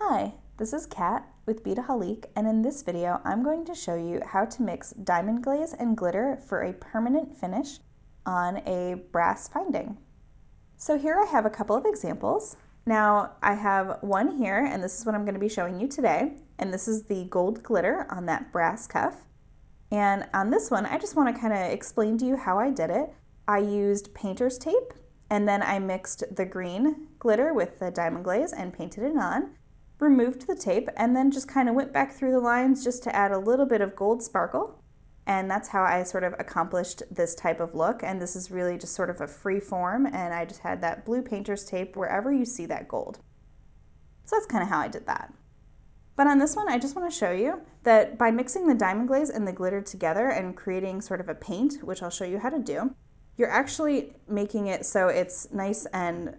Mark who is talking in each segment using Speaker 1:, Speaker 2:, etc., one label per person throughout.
Speaker 1: Hi, this is Kat with Beadaholique, and in this video I'm going to show you how to mix diamond glaze and glitter for a permanent finish on a brass finding. So here I have a couple of examples. Now I have one here, and this is what I'm going to be showing you today, and this is the gold glitter on that brass cuff. And on this one I just want to kind of explain to you how I did it. I used painter's tape, and then I mixed the green glitter with the diamond glaze and painted it on, removed the tape, and then just kind of went back through the lines just to add a little bit of gold sparkle. And that's how I sort of accomplished this type of look. And this is really just sort of a free form, and I just had that blue painter's tape wherever you see that gold. So that's kind of how I did that. But on this one, I just want to show you that by mixing the diamond glaze and the glitter together and creating sort of a paint, which I'll show you how to do, you're actually making it so it's nice and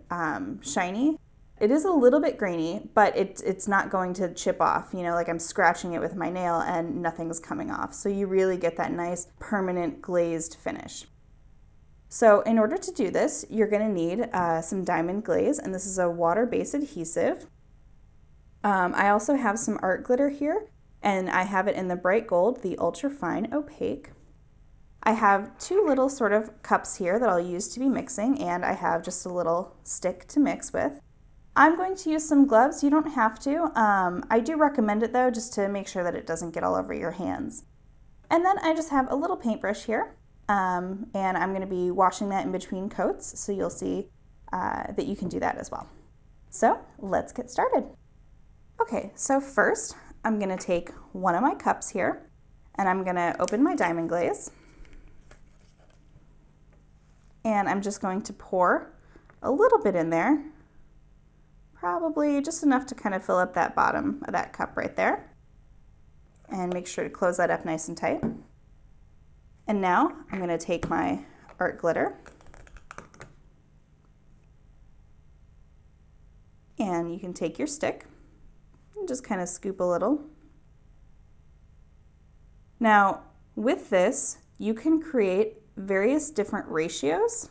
Speaker 1: shiny. It is a little bit grainy, but it's not going to chip off, you know, like I'm scratching it with my nail and nothing's coming off. So you really get that nice permanent glazed finish. So in order to do this, you're going to need some diamond glaze, and this is a water-based adhesive. I also have some art glitter here, and I have it in the bright gold, the Ultrafine Opaque. I have two little sort of cups here that I'll use to be mixing, and I have just a little stick to mix with. I'm going to use some gloves. You don't have to. I do recommend it though, just to make sure that it doesn't get all over your hands. And then I just have a little paintbrush here, and I'm going to be washing that in between coats, so you'll see that you can do that as well. So let's get started. Okay, so first I'm going to take one of my cups here, and I'm going to open my diamond glaze. And I'm just going to pour a little bit in there, probably just enough to kind of fill up that bottom of that cup right there. And make sure to close that up nice and tight. And now I'm going to take my art glitter, and you can take your stick and just kind of scoop a little. Now with this, you can create various different ratios.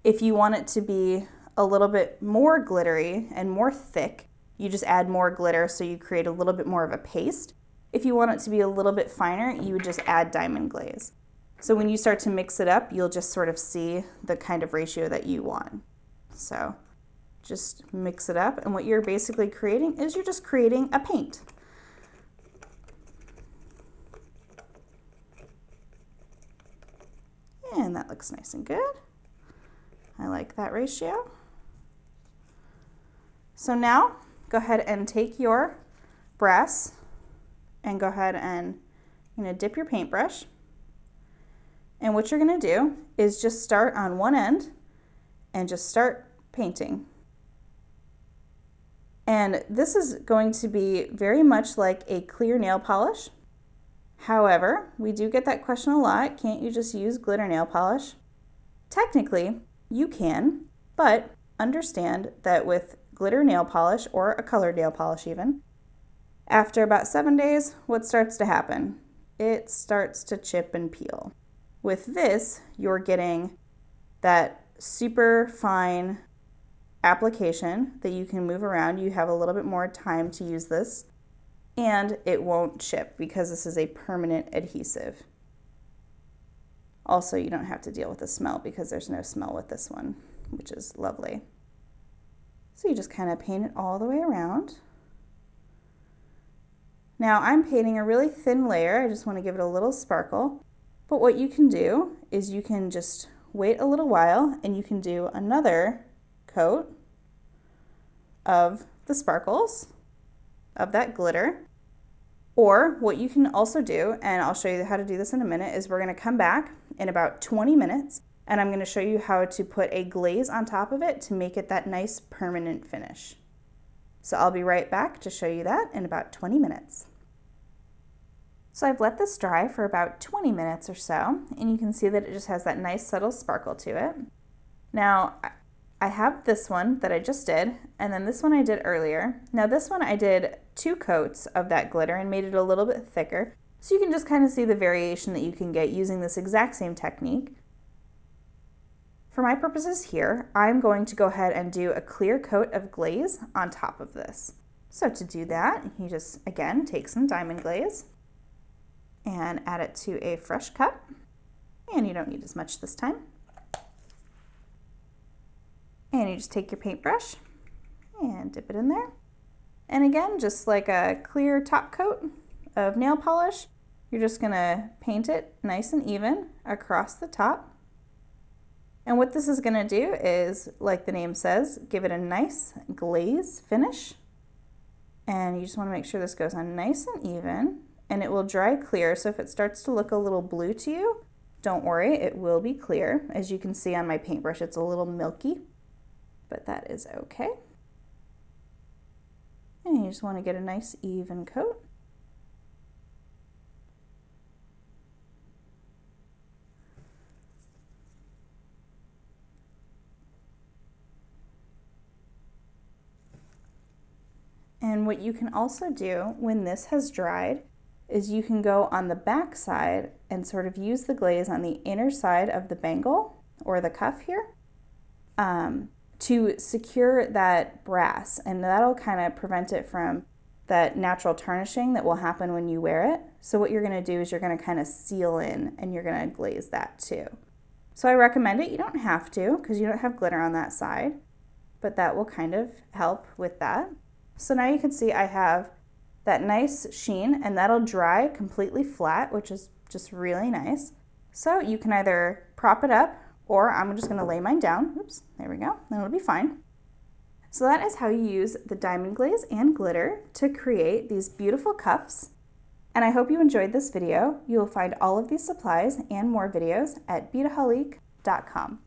Speaker 1: If you want it to be a little bit more glittery and more thick, you just add more glitter, so you create a little bit more of a paste. If you want it to be a little bit finer, you would just add diamond glaze. So when you start to mix it up, you'll just sort of see the kind of ratio that you want. So just mix it up, and what you're basically creating is you're just creating a paint. And that looks nice and good. I like that ratio. So now go ahead and take your brass and go ahead and dip your paintbrush. And what you're going to do is just start on one end and just start painting. And this is going to be very much like a clear nail polish. However, we do get that question a lot, can't you just use glitter nail polish? Technically, you can, but understand that with glitter nail polish, or a colored nail polish even, after about 7 days, what starts to happen? It starts to chip and peel. With this, you're getting that super fine application that you can move around. You have a little bit more time to use this, and it won't chip because this is a permanent adhesive. Also, you don't have to deal with the smell because there's no smell with this one, which is lovely. So you just kind of paint it all the way around. Now I'm painting a really thin layer. I just want to give it a little sparkle. But what you can do is you can just wait a little while, and you can do another coat of the sparkles of that glitter. Or what you can also do, and I'll show you how to do this in a minute, is we're going to come back in about 20 minutes, and I'm going to show you how to put a glaze on top of it to make it that nice permanent finish. So I'll be right back to show you that in about 20 minutes. So I've let this dry for about 20 minutes or so, and you can see that it just has that nice subtle sparkle to it. Now I have this one that I just did, and then this one I did earlier. Now this one I did 2 coats of that glitter and made it a little bit thicker, so you can just kind of see the variation that you can get using this exact same technique. For my purposes here, I'm going to go ahead and do a clear coat of glaze on top of this. So to do that, you just, again, take some diamond glaze and add it to a fresh cup. And you don't need as much this time. And you just take your paintbrush and dip it in there. And again, just like a clear top coat of nail polish, you're just gonna paint it nice and even across the top. And what this is gonna do is, like the name says, give it a nice glaze finish. And you just wanna make sure this goes on nice and even, and it will dry clear. So if it starts to look a little blue to you, don't worry, it will be clear. As you can see on my paintbrush, it's a little milky, but that is okay. And you just wanna get a nice even coat. And what you can also do when this has dried is you can go on the back side and sort of use the glaze on the inner side of the bangle or the cuff here to secure that brass, and that'll kind of prevent it from that natural tarnishing that will happen when you wear it. So what you're going to do is you're going to kind of seal in and you're going to glaze that too. So I recommend it. You don't have to because you don't have glitter on that side, but that will kind of help with that. So now you can see I have that nice sheen, and that'll dry completely flat, which is just really nice. So you can either prop it up, or I'm just gonna lay mine down. Oops, there we go, then it'll be fine. So that is how you use the diamond glaze and glitter to create these beautiful cups. And I hope you enjoyed this video. You will find all of these supplies and more videos at Beadaholique.com.